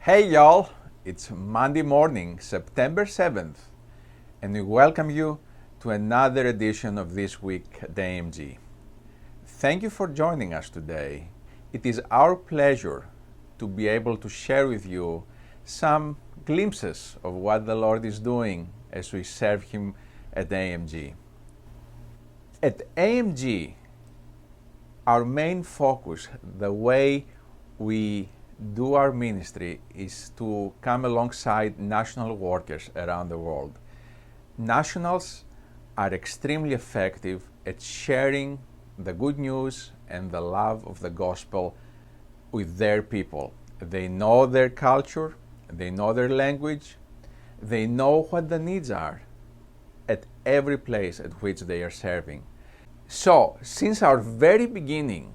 Hey y'all, it's Monday morning, September 7th, and we welcome you to another edition of This Week at AMG. Thank you for joining us today. It is our pleasure to be able to share with you some glimpses of what the Lord is doing as we serve Him at AMG. At AMG, our main focus, the way we do our ministry, is to come alongside national workers around the world. Nationals are extremely effective at sharing the good news and the love of the gospel with their people. They know their culture, they know their language, they know what the needs are at every place at which they are serving. So, since our very beginning,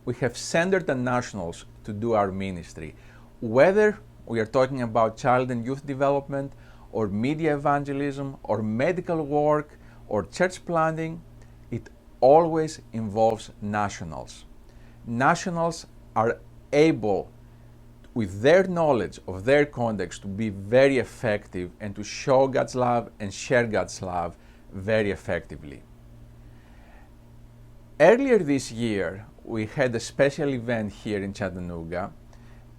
we have centered the nationals to do our ministry. Whether we are talking about child and youth development, or media evangelism, or medical work, or church planting, it always involves nationals. Nationals are able, with their knowledge of their context, to be very effective and to show God's love and share God's love very effectively. Earlier this year, we had a special event here in Chattanooga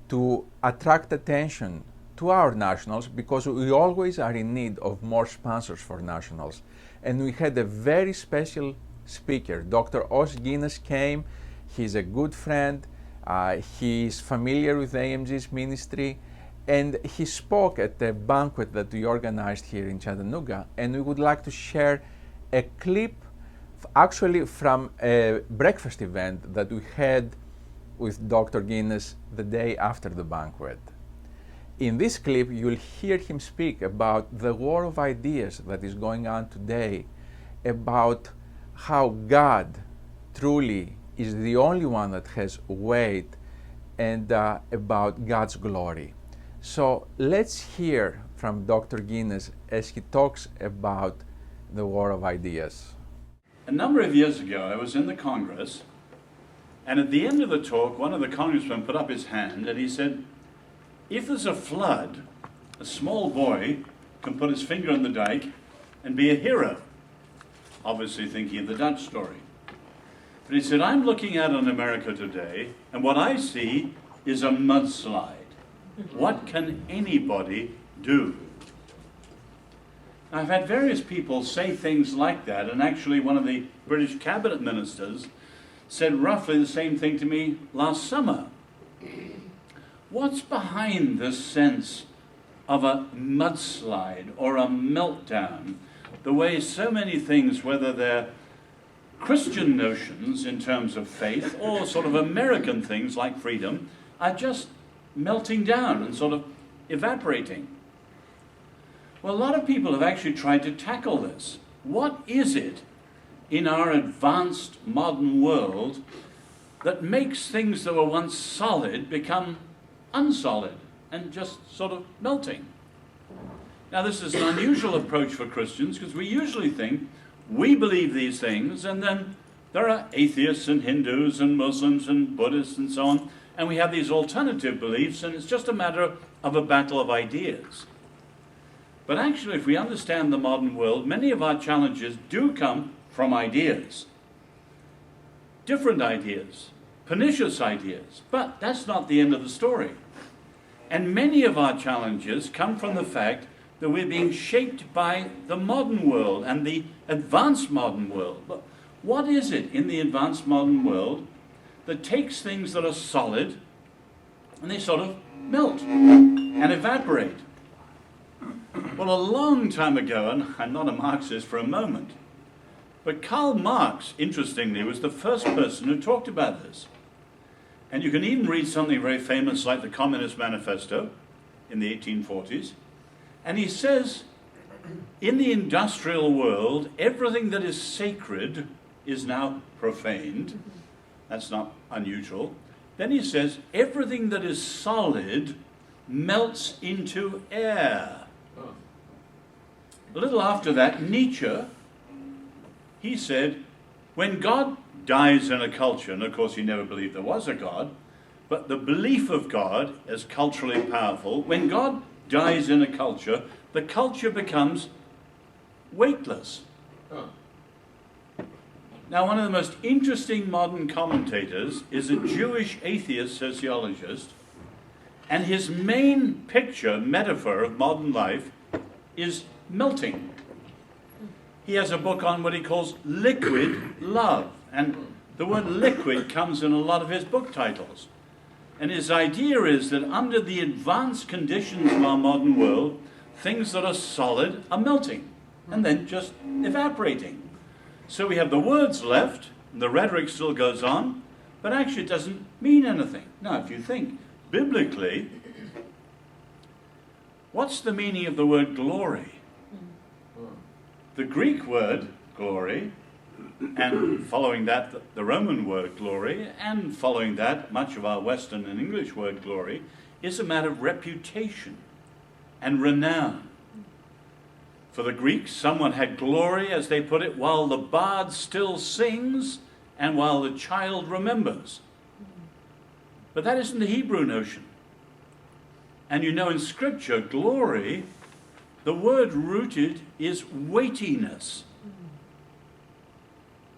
to attract attention to our nationals, because we always are in need of more sponsors for nationals. And we had a very special speaker. Dr. Guinness came. He's a good friend. He's familiar with AMG's ministry. And he spoke at a banquet that we organized here in Chattanooga. And we would like to share a clip actually from a breakfast event that we had with Dr. Guinness the day after the banquet. In this clip, you'll hear him speak about the war of ideas that is going on today, about how God truly is the only one that has weight, and about God's glory. So let's hear from Dr. Guinness as he talks about the war of ideas. A number of years ago, I was in the Congress, and at the end of the talk, one of the congressmen put up his hand and he said, if there's a flood, a small boy can put his finger on the dike and be a hero. Obviously thinking of the Dutch story. But he said, I'm looking out on America today, and what I see is a mudslide. What can anybody do? I've had various people say things like that, and actually one of the British cabinet ministers said roughly the same thing to me last summer. What's behind this sense of a mudslide or a meltdown? The way so many things, whether they're Christian notions in terms of faith or sort of American things like freedom, are just melting down and sort of evaporating. Well, a lot of people have actually tried to tackle this. What is it in our advanced modern world that makes things that were once solid become unsolid and just sort of melting? Now, this is an unusual approach for Christians, because we usually think we believe these things, and then there are atheists and Hindus and Muslims and Buddhists and so on, and we have these alternative beliefs, and it's just a matter of a battle of ideas. But actually, if we understand the modern world, many of our challenges do come from ideas. Different ideas, pernicious ideas. But that's not the end of the story. And many of our challenges come from the fact that we're being shaped by the modern world and the advanced modern world. But what is it in the advanced modern world that takes things that are solid and they sort of melt and evaporate? Well, a long time ago, and I'm not a Marxist for a moment, but Karl Marx, interestingly, was the first person who talked about this. And you can even read something very famous like the Communist Manifesto in the 1840s. And he says, in the industrial world, everything that is sacred is now profaned. That's not unusual. Then he says, everything that is solid melts into air. A little after that, Nietzsche, he said, when God dies in a culture, and of course he never believed there was a God, But the belief of God is culturally powerful. When God dies in a culture, the culture becomes weightless. Now, one of the most interesting modern commentators is a Jewish atheist sociologist, and his main picture, metaphor of modern life is melting. He has a book on what he calls liquid love, and the word liquid comes in a lot of his book titles. And his idea is that under the advanced conditions of our modern world, things that are solid are melting and then just evaporating. So we have the words left, and the rhetoric still goes on, but actually it doesn't mean anything. Now, if you think biblically, what's the meaning of the word glory? The Greek word glory, and following that the Roman word glory, and following that much of our Western and English word glory, is a matter of reputation and renown. For the Greeks, someone had glory, as they put it, while the bard still sings and while the child remembers. But that isn't the Hebrew notion. And you know, in Scripture, glory, the word rooted is weightiness.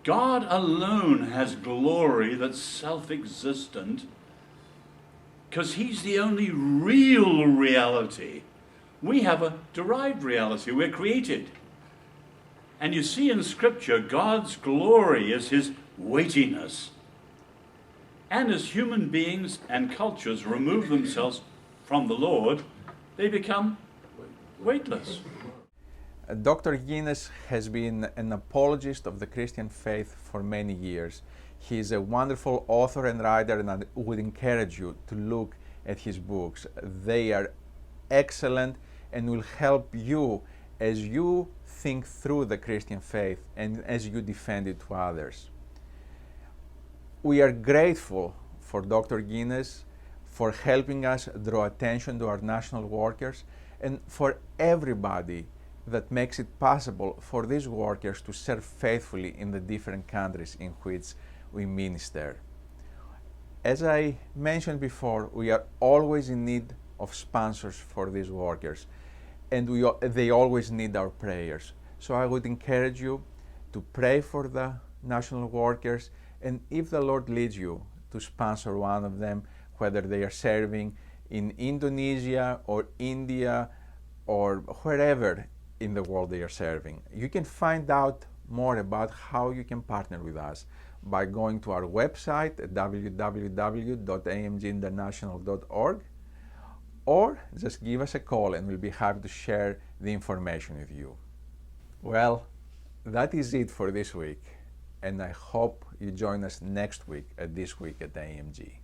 God alone has glory that's self-existent because he's the only real reality. We have a derived reality. We're created. And you see in Scripture, God's glory is his weightiness. And as human beings and cultures remove themselves from the Lord, they become weightless. Dr. Guinness has been an apologist of the Christian faith for many years. He is a wonderful author and writer, and I would encourage you to look at his books. They are excellent and will help you as you think through the Christian faith and as you defend it to others. We are grateful for Dr. Guinness for helping us draw attention to our national workers and for everybody that makes it possible for these workers to serve faithfully in the different countries in which we minister. As I mentioned before, we are always in need of sponsors for these workers, and they always need our prayers. So I would encourage you to pray for the national workers, and if the Lord leads you to sponsor one of them, whether they are serving in Indonesia or India or wherever in the world they are serving. You can find out more about how you can partner with us by going to our website at www.amginternational.org, or just give us a call and we'll be happy to share the information with you. Well, that is it for this week, and I hope you join us next week at This Week at AMG.